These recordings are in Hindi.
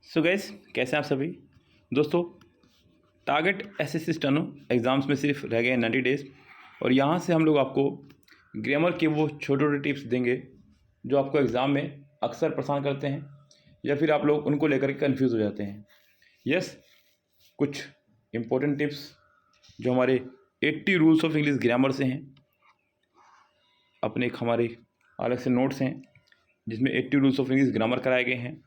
सो गैस, कैसे हैं आप सभी दोस्तों। टारगेट एसएससी स्टेनो एग्ज़ाम्स में सिर्फ रह गए 90 डेज़ और यहाँ से हम लोग आपको ग्रामर के वो छोटे छोटे टिप्स देंगे जो आपको एग्ज़ाम में अक्सर परेशान करते हैं या फिर आप लोग उनको लेकर के कन्फ्यूज़ हो जाते हैं। यस, कुछ इम्पोर्टेंट टिप्स जो हमारे 80 रूल्स ऑफ इंग्लिश ग्रामर से हैं। अपने एक हमारे अलग से नोट्स हैं जिसमें 80 रूल्स ऑफ इंग्लिश ग्रामर कराए गए हैं।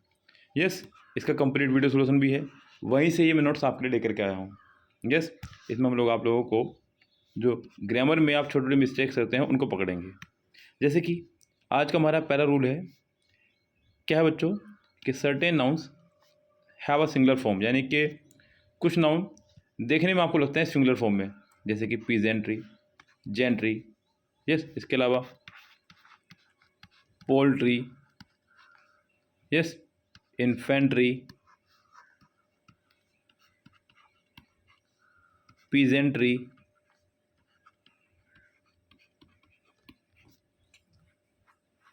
यस, इसका कंप्लीट वीडियो सोल्यूशन भी है, वहीं से ये मैं नोट्स आपके लिए लेकर के आया हूँ। यस, इसमें हम लोग आप लोगों को जो ग्रामर में आप छोटे छोटे मिस्टेक्स करते हैं उनको पकड़ेंगे। जैसे कि आज का हमारा पहला रूल है, क्या है बच्चों, कि certain nouns have a singular form, यानी कि कुछ नाउन देखने में आपको लगते हैं सिंगुलर फॉर्म में, जैसे कि पीजेंट्री, जेंट्री। यस, इसके अलावा poultry, yes, infantry, peasantry,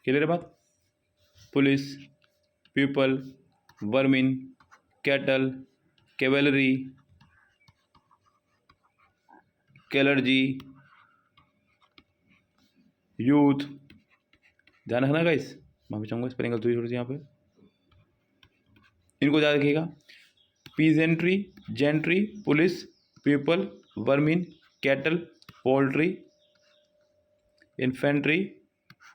clear है बात, police, people, vermin, cattle, cavalry, clergy, youth. ध्यान रखना गाइस, मैं भी चाहूँगा स्पेलिंग गलती थोड़ी सी यहाँ पे, इनको याद रखिएगा। Peasantry, gentry, police, people, vermin, cattle, poultry, infantry,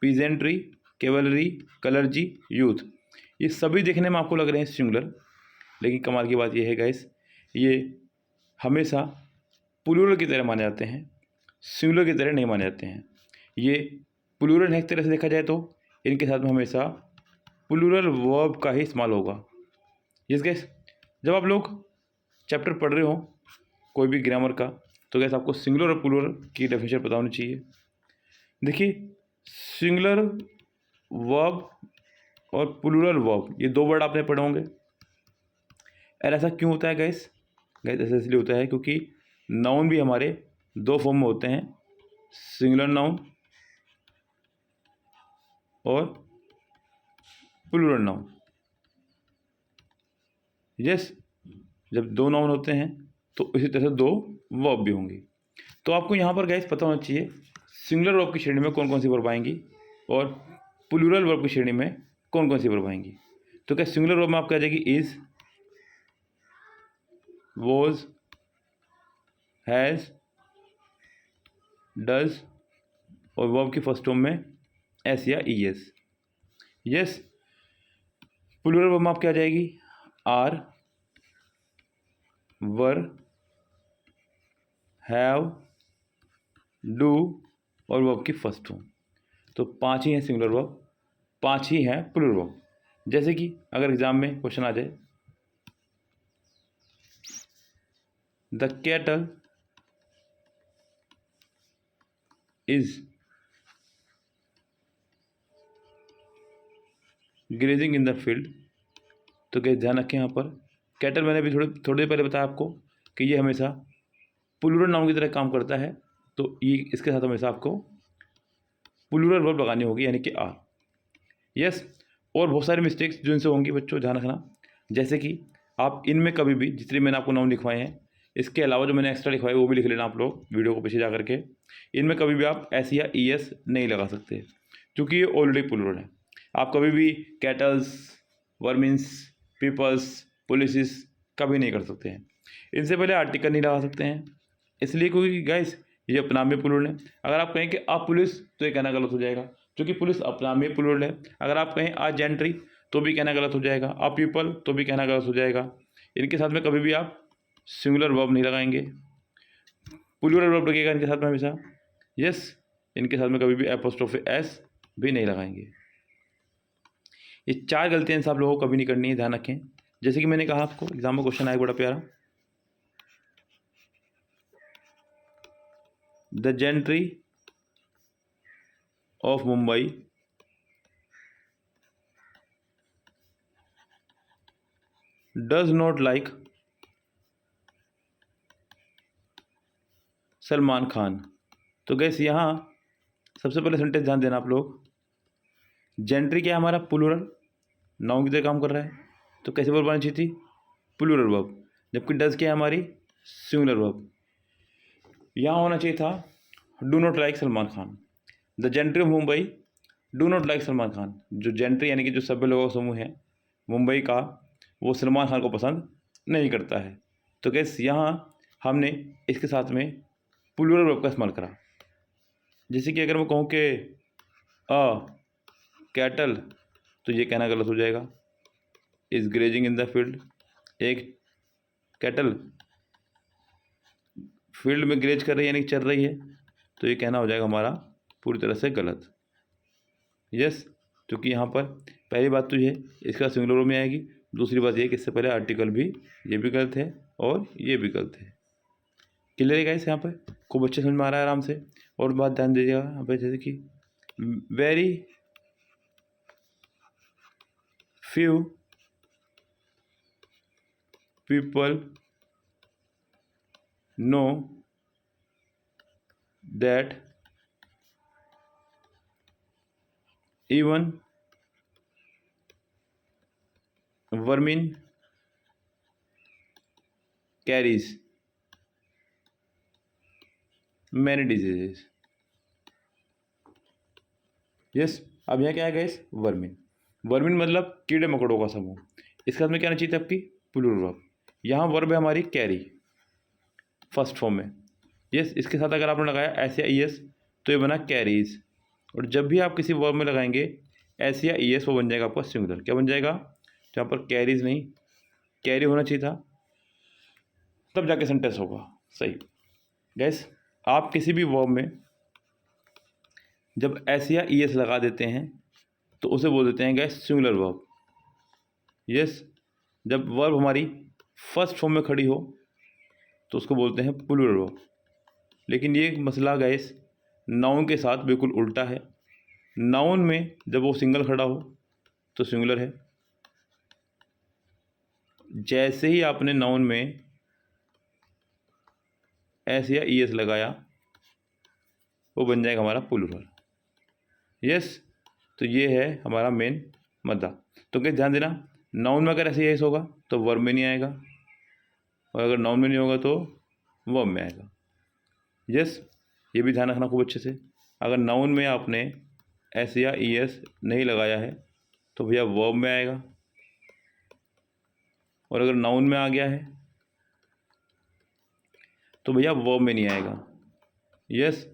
peasantry, cavalry, clergy, youth. ये सभी देखने में आपको लग रहे हैं सिंगुलर, लेकिन कमाल की बात यह है गाइस, ये हमेशा प्लूरल की तरह माने जाते हैं, सिंगुलर की तरह नहीं माने जाते हैं। ये प्लूरल है, एक तरह से देखा जाए तो इनके साथ में हमेशा प्लूरल वर्ब का ही इस्तेमाल होगा। यस गाइस, जब आप लोग चैप्टर पढ़ रहे हो कोई भी ग्रामर का, तो गैस आपको सिंगुलर और प्लूरल की डेफिनेशन पता होनी चाहिए। देखिए, सिंगुलर वर्ब और प्लूरल वर्ब, ये दो वर्ड आपने पढ़े होंगे। और ऐसा क्यों होता है गैस? ऐसा इसलिए होता है क्योंकि नाउन भी हमारे दो फॉर्म में होते हैं, सिंगुलर नाउन और प्लूरल नाउन। यस, जब दो नाउन होते हैं तो इसी तरह से दो वर्ब भी होंगी। तो आपको यहाँ पर गैस पता होना चाहिए सिंगुलर वर्ब की श्रेणी में कौन कौन सी वर्ब आएंगी और प्लूरल वर्ब की श्रेणी में कौन कौन सी वर्ब आएंगी। तो क्या सिंगुलर वर्ब में आपको आ जाएगी इज, वॉज, हैज़, डज, और वर्ब की फर्स्ट फॉर्म में एस या E S. Yes, plural verb में आपकी आ जाएगी आर, वर, हैव, डू और वर्ब की फर्स्ट फॉर्म। तो 5 ही हैं सिंगुलर वर्ब, 5 ही हैं प्लूरल वर्ब। जैसे कि अगर एग्जाम में क्वेश्चन आ जाए, the cattle is grazing in the field, तो क्या ध्यान रखें यहाँ पर कैटल, मैंने भी थोड़ी देर पहले बताया आपको कि ये हमेशा प्लूरल नाउन की तरह काम करता है, तो ये इसके साथ हमेशा आपको प्लूरल वर्ब लगानी होगी, यानी कि आर। यस, और बहुत सारे मिस्टेक्स जो इनसे होंगी बच्चों, ध्यान रखना। जैसे कि आप इनमें कभी भी, जितने मैंने आपको नाउन लिखवाए हैं, इसके अलावा जो मैंने एक्स्ट्रा लिखवाए वो भी लिख लेना आप लोग वीडियो को पीछे जा करके। इनमें कभी भी आप एस या ई एस नहीं लगा सकते क्योंकि ये ऑलरेडी प्लूरल है। आप कभी भी कैटल्स, वर्मिन्स, पीपल्स, पुलिसिस कभी नहीं कर सकते हैं। इनसे पहले आर्टिकल नहीं लगा सकते हैं, इसलिए क्योंकि गाइस ये अपना में प्लूरल है। अगर आप कहें कि आप पुलिस, तो ये कहना गलत हो जाएगा क्योंकि पुलिस अपना में प्लूरल है। अगर आप कहें आज जेंट्री, तो भी कहना गलत हो जाएगा। आप पीपल, तो भी कहना गलत हो जाएगा। इनके साथ में कभी भी आप सिंगुलर वर्ब नहीं लगाएंगे, प्लूरल वर्ब लगेगा इनके साथ में हमेशा। यस, इनके साथ में कभी भी एपोस्ट्रोफी एस भी नहीं लगाएंगे। ये 4 गलतियां इनसे आप लोगों को कभी नहीं करनी है, ध्यान रखें। जैसे कि मैंने कहा आपको एग्जाम में क्वेश्चन आया बड़ा प्यारा, the gentry of Mumbai does not like Salman Khan. तो गैस यहाँ सबसे पहले सेंटेंस ध्यान देना आप लोग। जेंट्री क्या है हमारा? प्लूरल नाउन की तरह काम कर रहा है। तो कैसे वर्ब आनी चाहिए थी? Plural verb. जबकि डज क्या है हमारी? Singular verb. यहाँ होना चाहिए था do not like Salman Khan. The gentry of Mumbai do not like Salman Khan. जो जेंट्री यानी कि जो सभ्य लोगों का समूह है मुंबई का, वो सलमान खान को पसंद नहीं करता है। तो गैस यहाँ हमने इसके साथ में प्लूरल वर्ब का इस्तेमाल करा। जैसे कि अगर मैं कहूँ कि अ कैटल, तो ये कहना गलत हो जाएगा। Is grazing in the field. एक कैटल फील्ड में ग्रेज कर रही है यानी कि चल रही है, तो ये कहना हो जाएगा हमारा पूरी तरह से गलत। यस, क्योंकि यहाँ पर पहली बात तो ये इसका सिंगुलर में आएगी। दूसरी बात ये कि इससे पहले आर्टिकल भी ये भी गलत है और ये भी गलत है। क्लियर है गाइस? यहाँ पर खूब अच्छे समझ में आ रहा है आराम से। और बात ध्यान दीजिएगा यहाँ पर, जैसे कि very few people know that even vermin carries many diseases. Yes, अब यहाँ क्या है गाइस? वर्मिन। वर्मिन मतलब कीड़े मकोड़ों का समूह। इसके साथ में क्या आना चाहिए था? आपकी प्लूरल वर्ब। यहाँ वर्ब है हमारी कैरी, फर्स्ट फॉर्म में। यस, इसके साथ अगर आपने लगाया एस या ई एस तो ये बना कैरीज। और जब भी आप किसी वर्ब में लगाएंगे एस या ई एस, वो बन जाएगा आपका सिंगुलर। क्या बन जाएगा? तो यहाँ पर कैरीज नहीं, कैरी होना चाहिए था, तब जाके सेंटेंस होगा सही। गैस, आप किसी भी वर्ब में जब एस या ई एस लगा देते हैं तो उसे बोल देते हैं गैस सिंगुलर वर्ब। यस, जब वर्ब हमारी फर्स्ट फॉर्म में खड़ी हो तो उसको बोलते हैं प्लूरल वर्ब। लेकिन ये मसला गैस नाउन के साथ बिल्कुल उल्टा है। नाउन में जब वो सिंगल खड़ा हो तो सिंगुलर है। जैसे ही आपने नाउन में एस या ई एस लगाया, वो बन जाएगा हमारा प्लूरल। यस, तो ये है हमारा मेन मुद्दा। तो क्या ध्यान देना, नाउन में अगर ऐसे एस होगा तो वर्ब में नहीं आएगा, और अगर नाउन में नहीं होगा तो वर्ब में आएगा। यस, ये भी ध्यान रखना खूब अच्छे से। अगर नाउन में आपने एस या ई एस नहीं लगाया है तो भैया वर्ब में आएगा, और अगर नाउन में आ गया है तो भैया वर्ब में नहीं आएगा। यस,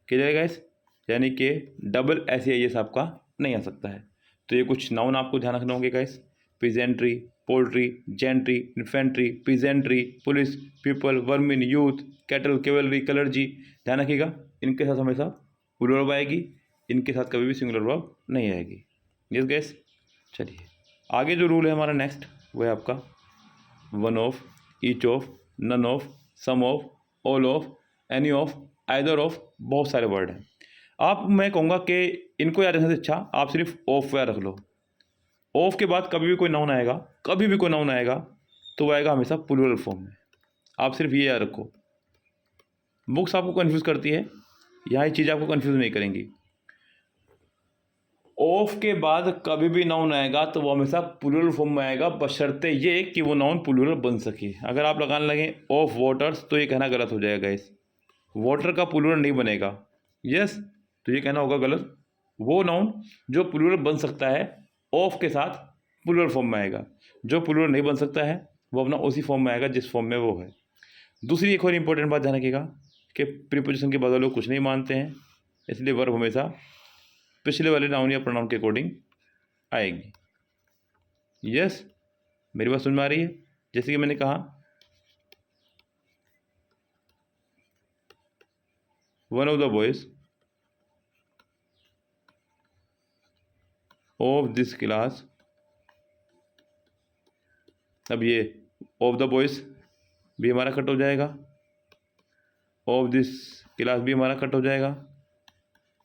क्लियर है गाइस? यानी कि डबल एस या ई एस आपका नहीं आ सकता है। तो ये कुछ नाउन आपको ध्यान रखने होंगे guys. Peasantry, poultry, gentry, infantry, peasantry, police, people, vermin, youth, cattle, cavalry, clergy. ध्यान रखिएगा, इनके साथ हमेशा प्लूरल वर्ब आएगी, इनके साथ कभी भी सिंगुलर वर्ब नहीं आएगी। यस गाइस, चलिए आगे जो रूल है हमारा नेक्स्ट, वो है आपका one of, each of, none of, some of, all of, any of, either of. बहुत सारे वर्ड हैं। आप, मैं कहूँगा कि इनको याद रखने से अच्छा आप सिर्फ ऑफ याद रख लो। ऑफ के बाद कभी भी कोई नाउन आएगा, कभी भी कोई नाउन आएगा तो वो आएगा हमेशा प्लूरल फॉर्म में। आप सिर्फ ये याद रखो। बुक्स आपको कंफ्यूज करती है, यहाँ ये चीज़ आपको कंफ्यूज नहीं करेंगी। ऑफ के बाद कभी भी नाउन आएगा तो वो हमेशा प्लूरल फॉर्म में आएगा, बशर्ते ये कि वो नाउन प्लूरल बन सके। अगर आप लगाने लगे ऑफ वाटर्स तो ये कहना गलत हो जाएगा गाइस। वाटर का प्लूरल नहीं बनेगा। यस, तो ये कहना होगा गलत। वो नाउन जो प्लूरल बन सकता है ऑफ के साथ प्लूरल फॉर्म में आएगा, जो प्लूरल नहीं बन सकता है वो अपना उसी फॉर्म में आएगा जिस फॉर्म में वो है। दूसरी एक और इंपॉर्टेंट बात ध्यान रखिएगा कि प्रीपोजिशन के बाद लोग कुछ नहीं मानते हैं, इसलिए वर्ब हमेशा पिछले वाले नाउन या प्रोनाउन के अकॉर्डिंग आएगी। यस, मेरी बात समझ में आ रही है? जैसे कि मैंने कहा one of the boys of this class. अब ये ऑफ द बॉयज भी हमारा कट हो जाएगा, ऑफ दिस क्लास भी हमारा कट हो जाएगा।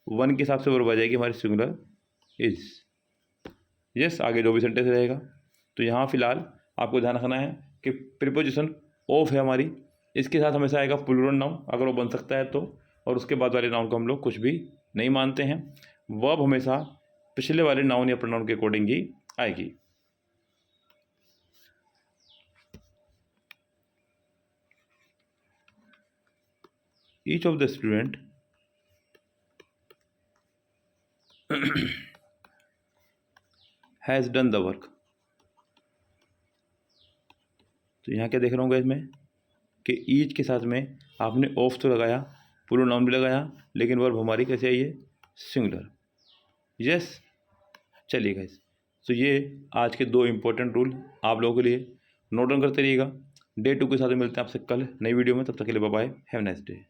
वन के हिसाब से वर्ब आ जाएगी हमारी सिंगुलर इज। यस, आगे जो भी सेंटेंस रहेगा। तो यहाँ फिलहाल आपको ध्यान रखना है कि प्रीपोजिशन ऑफ है हमारी, इसके साथ हमेशा आएगा प्लूरल नाउन अगर वो बन सकता है तो, और उसके बाद वाले नाउन को हम लोग कुछ भी नहीं मानते हैं। वर्ब हमेशा पिछले वाले नाउन या प्रोनाउन के अकॉर्डिंग ही आएगी। Each of the student has done the work. तो यहाँ क्या देख रहा हूँ गाइस मैं कि ईच के साथ में आपने ऑफ तो लगाया, प्लूरल नाउन भी लगाया, लेकिन वर्ब हमारी कैसे आई है, सिंगुलर। यस, चलिए गाइस, तो ये आज के 2 इंपॉर्टेंट रूल आप लोगों के लिए नोट डाउन करते रहिएगा। डे 2 के साथ मिलते हैं आपसे कल नई वीडियो में। तब तक के लिए bye bye, have nice day.